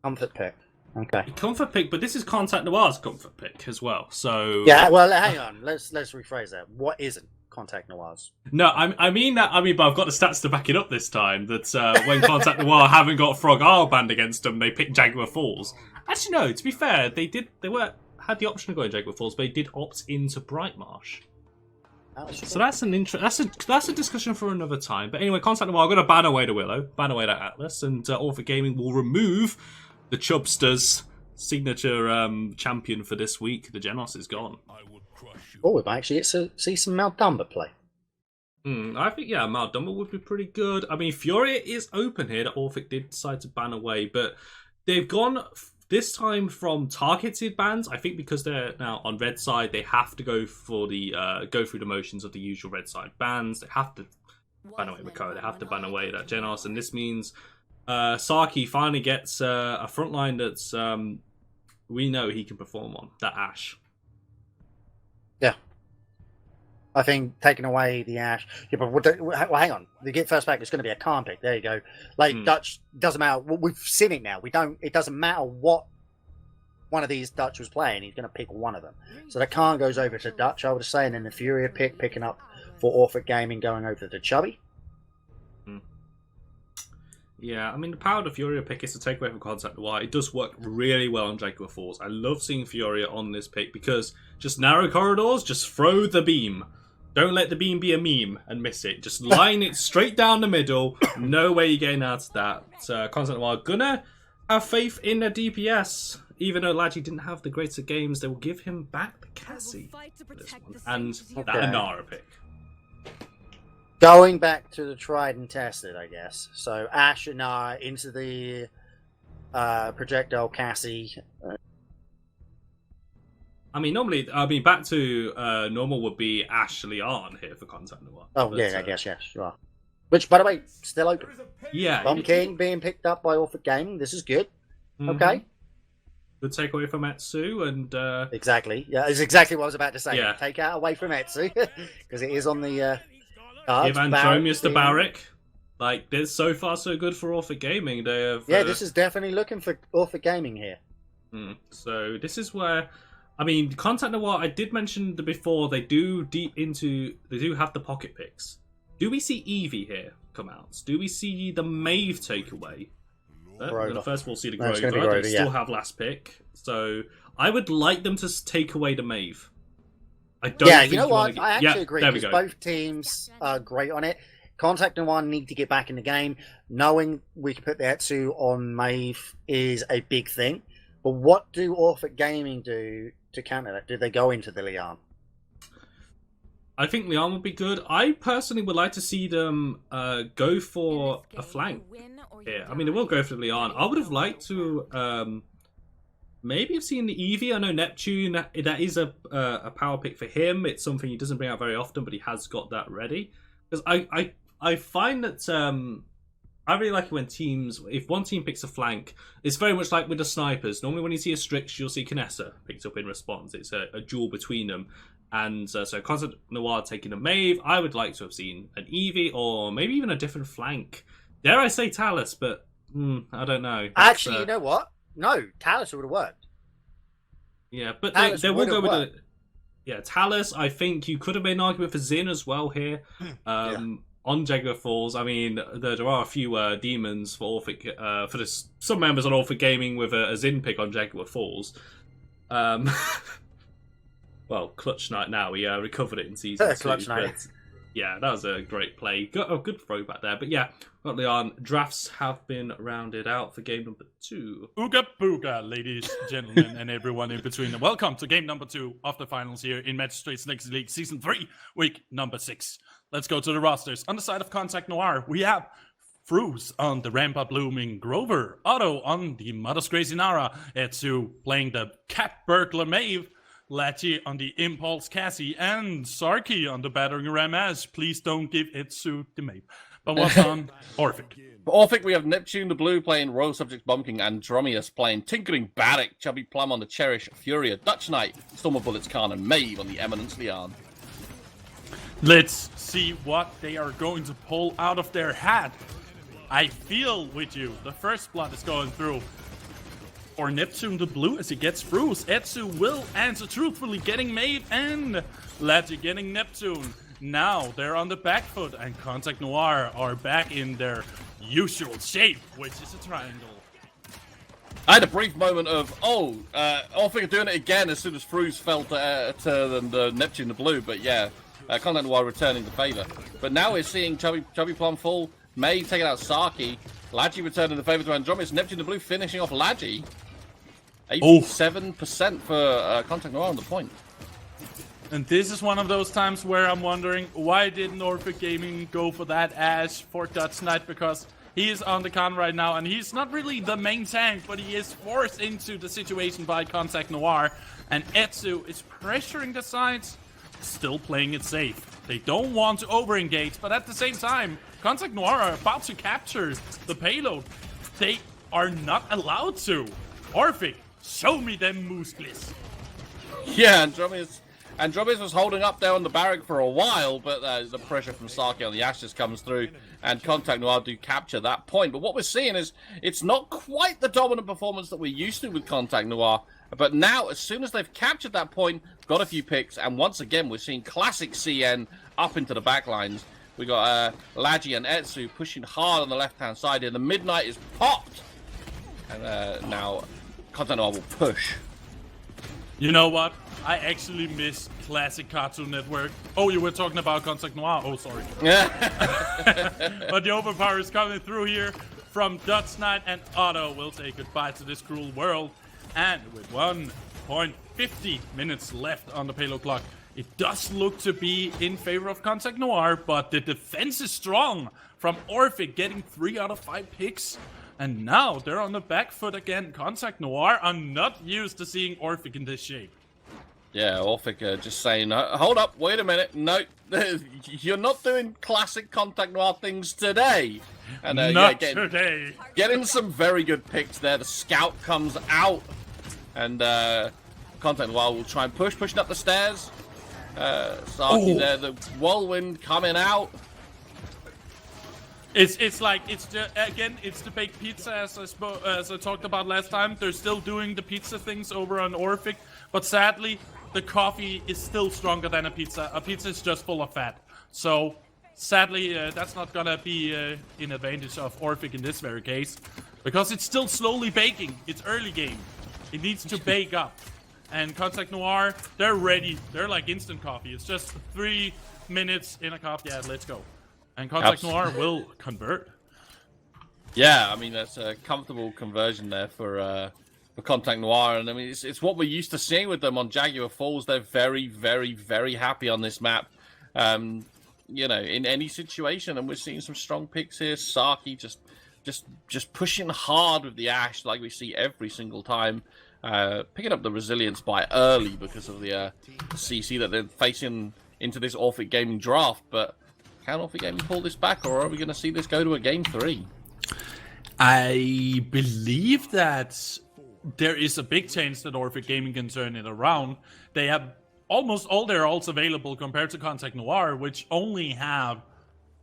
Comfort pick. Okay. Comfort pick, but this is Contact Noir's comfort pick as well. So yeah, well, hang on. Let's rephrase that. What isn't Contact Noir's? No, I mean, but I've got the stats to back it up this time. That when Contact Noir haven't got Frog Isle banned against them, they picked Jaguar Falls. Actually, no. To be fair, they had the option of going Jaguar Falls, but they did opt into Brightmarsh. So that's that's a discussion for another time. But anyway, Contact Noir, I'm going to ban away the Willow, ban away that Atlas, and Orphic Gaming will remove the Chubster's signature champion for this week. The Genos is gone. Oh, we might actually get to see some Maldumba play. I think, yeah, Maldumba would be pretty good. I mean, Furia is open here that Orphic did decide to ban away, but they've gone this time from targeted bans. I think because they're now on red side, they have to go for the go through the motions of the usual red side bans. They have to ban away Mako. They have to ban away that Genos, and this means Saki finally gets a front line that's we know he can perform on, that Ashe. Yeah. I think taking away the Ashe. Yeah, but well, hang on. The get first back is going to be a calm pick. There you go. Like Dutch doesn't matter. We've seen it now. It doesn't matter what one of these Dutch was playing. He's going to pick one of them. So the Khan goes over to Dutch, I would say, and then the Furia picking up for Orphic Gaming, going over to Chubby. Yeah, I mean, the power of the Furia pick is to take away from Contact Noir. It does work really well on Jaguar Falls. I love seeing Furia on this pick because just narrow corridors, just throw the beam. Don't let the beam be a meme and miss it. Just line it straight down the middle. No way you're getting out of that. Contact Noir gonna have faith in their DPS. Even though Lagi didn't have the greater games, they will give him back the Cassie for this one. And that Anara pick. Going back to the tried and tested, I guess. So Ashe and Nara into the projectile Cassie. I mean, back to normal would be Ashe Leon here for Contact Noir. Oh, but, yeah, I guess, yes, you are. Which, by the way, still open. Yeah. Bomb King being picked up by Orphic Gaming. This is good. Okay. Good takeaway from Etsu and... Exactly. Yeah, it's exactly what I was about to say. Yeah. Take out away from Etsu, because it is on the... Give Andromius to Barrick. Like, this so far so good for Orphic Gaming. They have, yeah, this is definitely looking for Orphic Gaming here. So this is where, I mean, Contact Noir. I did mention before they do have the pocket picks. Do we see Eevee here come out? Do we see the Maeve take away? First of all, see the Grover. They still have last pick, so I would like them to take away the Maeve. I don't think you know what? I actually agree, because both teams are great on it. Contact Noir need to get back in the game. Knowing we can put the Etsu on Maeve is a big thing. But what do Orphic Gaming do to counter that? Do they go into the Leon? I think Leon would be good. I personally would like to see them go for a flank here. I mean, they will go for Leon. I would have liked to... maybe I've seen the Eevee. I know Neptune, that is a power pick for him. It's something he doesn't bring out very often, but he has got that ready. Because I find that I really like it when if one team picks a flank, it's very much like with the snipers. Normally when you see a Strix, you'll see Kinessa picked up in response. It's a duel between them. And so Contact Noir taking a Maeve, I would like to have seen an Eevee or maybe even a different flank. Dare I say Talus, but I don't know. Actually, you know what? No, Talus would have worked. Yeah, but they will go with it. Yeah, Talus, I think you could have made an argument for Xin as well here. On Jaguar Falls, I mean, there are a few demons for Orphic, for some members on Orphic Gaming with a Xin pick on Jaguar Falls. Well, Clutch Knight now, we recovered it in season 2. Clutch Knight. Yeah, that was a great play. Good throwback there. But yeah, early on, drafts have been rounded out for game number 2. Ooga booga, ladies, gentlemen, and everyone in between. Welcome to game number 2 of the finals here in Magistrates Legacy League Season 3, week number 6. Let's go to the rosters. On the side of Contact Noir, we have Fruze on the Rampa Blooming Grover, Otto on the Mother's Crazy Nara, Etsu playing the Cat Burglar Maeve, Lachie on the Impulse Cassie, and Sarky on the Battering Ram Ash. Please don't give Etsu the Maeve. But what's on Orphic? For Orphic, we have Neptune the Blue playing Royal Subject Bomb King, Andromius playing Tinkering Barrack, Chubby Plum on the Cherish Furia, Dutch Knight, Storm of Bullets Khan, and Maeve on the Eminence Leon. Let's see what they are going to pull out of their hat. I feel with you. The first blood is going through. for Neptune the Blue as he gets through. Etsu will answer truthfully, getting Maeve and Ladgy getting Neptune. Now they're on the back foot, and Contact Noir are back in their usual shape, which is a triangle. I had a brief moment of, Orphic doing it again as soon as Fruz fell to the Neptune the Blue, but yeah, Contact Noir returning the favour. But now we're seeing Chubby Plum full, May taking out Saki, Ladgy returning the favour to Andromedas, Neptune the Blue finishing off Ladgy. 87% for Contact Noir on the point. And this is one of those times where I'm wondering, why didn't Orphic Gaming go for that Ash for Dutch Knight? Because he is on the con right now, and he's not really the main tank, but he is forced into the situation by Contact Noir. And Etsu is pressuring the sides, still playing it safe. They don't want to over-engage, but at the same time, Contact Noir are about to capture the payload. They are not allowed to. Orphic, show me them muscles. Yeah, Andromedas was holding up there on the barrack for a while, but the pressure from Saki on the Ashes comes through, and Contact Noir do capture that point. But what we're seeing is, it's not quite the dominant performance that we're used to with Contact Noir, but now, as soon as they've captured that point, got a few picks, and once again, we're seeing classic CN up into the backlines. We got Ladgy and Etsu pushing hard on the left-hand side here. The Midnight is popped, and now Contact Noir will push. You know what? I actually miss classic Cartoon Network. Oh, you were talking about Contact Noir? Oh, sorry. But the overpower is coming through here from Dutch Knight, and Otto will say goodbye to this cruel world. And with 1.50 minutes left on the payload clock, it does look to be in favor of Contact Noir, but the defense is strong from Orphic, getting 3 out of 5 picks. And now they're on the back foot again. Contact Noir are not used to seeing Orphic in this shape. Yeah, Orphic just saying, hold up, wait a minute, no, you're not doing classic Contact Noir things today. And today. Getting some very good picks there. The scout comes out, and Contact Noir will try and pushing up the stairs. Saki there, the whirlwind coming out. It's the baked pizza as I talked about last time. They're still doing the pizza things over on Orphic, but sadly, the coffee is still stronger than a pizza. A pizza is just full of fat. So, sadly, that's not gonna be in advantage of Orphic in this very case, because it's still slowly baking. It's early game. It needs to bake up. And Contact Noir, they're ready. They're like instant coffee. It's just 3 minutes in a cup. Yeah, let's go. And Contact Noir will convert. Yeah, I mean, that's a comfortable conversion there for Contact Noir. And I mean, it's what we're used to seeing with them on Jaguar Falls. They're very, very, very happy on this map. You know, in any situation. And we're seeing some strong picks here. Saki just pushing hard with the Ash like we see every single time. Picking up the resilience by early because of the CC that they're facing into this Orphic Gaming draft. But can Orphic Gaming pull this back, or are we going to see this go to a game 3? I believe that there is a big chance that Orphic Gaming can turn it around. They have almost all their ults available compared to Contact Noir, which only have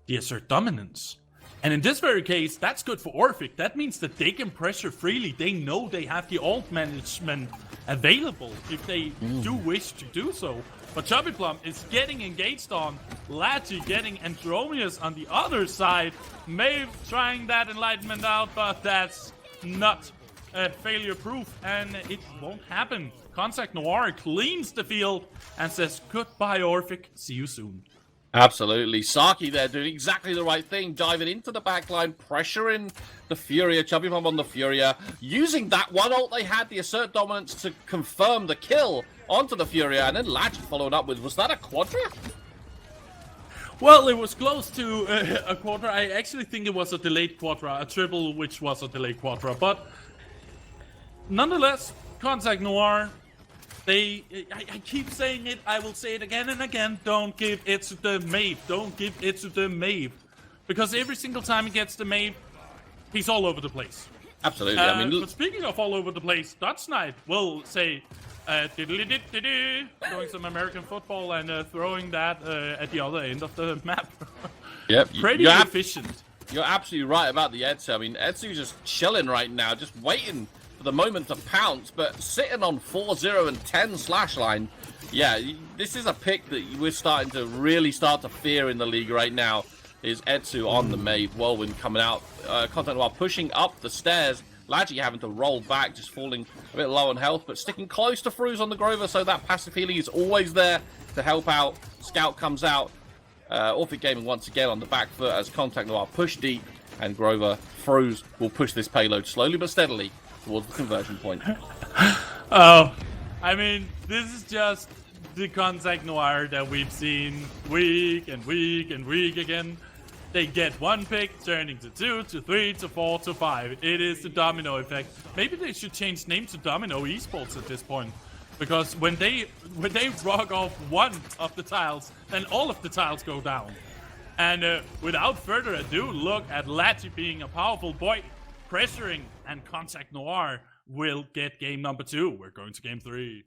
the Assert Dominance. And in this very case, that's good for Orphic. That means that they can pressure freely. They know they have the ult management available if they do wish to do so. But Chubby Plum is getting engaged on. Ladgy getting Andromedas on the other side. Maeve trying that enlightenment out, but that's not failure proof, and it won't happen. Contact Noir cleans the field and says goodbye, Orphic. See you soon. Absolutely. Saki there doing exactly the right thing, diving into the backline, pressuring the Furia, Chubby Plum on the Furia, using that one ult they had, the Assert Dominance, to confirm the kill onto the Furia, and then Ladgy followed up with, was that a Quadra? Well, it was close to a Quadra. I actually think it was a delayed Quadra, a triple which was a delayed Quadra, but nonetheless, Contact Noir, I keep saying it, I will say it again and again, don't give it to the Maeve, don't give it to the Maeve. Because every single time he gets the Maeve, he's all over the place. Absolutely, I mean... But speaking of all over the place, Dutch Knight will say, doing some American football and throwing that at the other end of the map. Yep, Pretty efficient. You're absolutely right about the Etsu. I mean, Etsu's just chilling right now, just waiting for the moment to pounce, but sitting on 4-0 and 10 slash line, yeah, this is a pick that we're starting to really start to fear in the league right now. Is Etsu on the Maeve, Whirlwind coming out, Contact Noir pushing up the stairs, Lagi having to roll back, just falling a bit low on health, but sticking close to Fruz on the Grover, so that passive healing is always there to help out. Scout comes out, Orphic Gaming once again on the back foot as Contact Noir push deep, and Grover, Fruz will push this payload slowly but steadily towards the conversion point. Oh, I mean, this is just the Contact Noir that we've seen week and week and week again. They get one pick, turning to 2, to 3, to 4, to 5. It is the domino effect. Maybe they should change name to Domino Esports at this point. Because when they rock off one of the tiles, then all of the tiles go down. And without further ado, look at Lagi being a powerful boy, pressuring, and Contact Noir will get game number 2. We're going to game 3.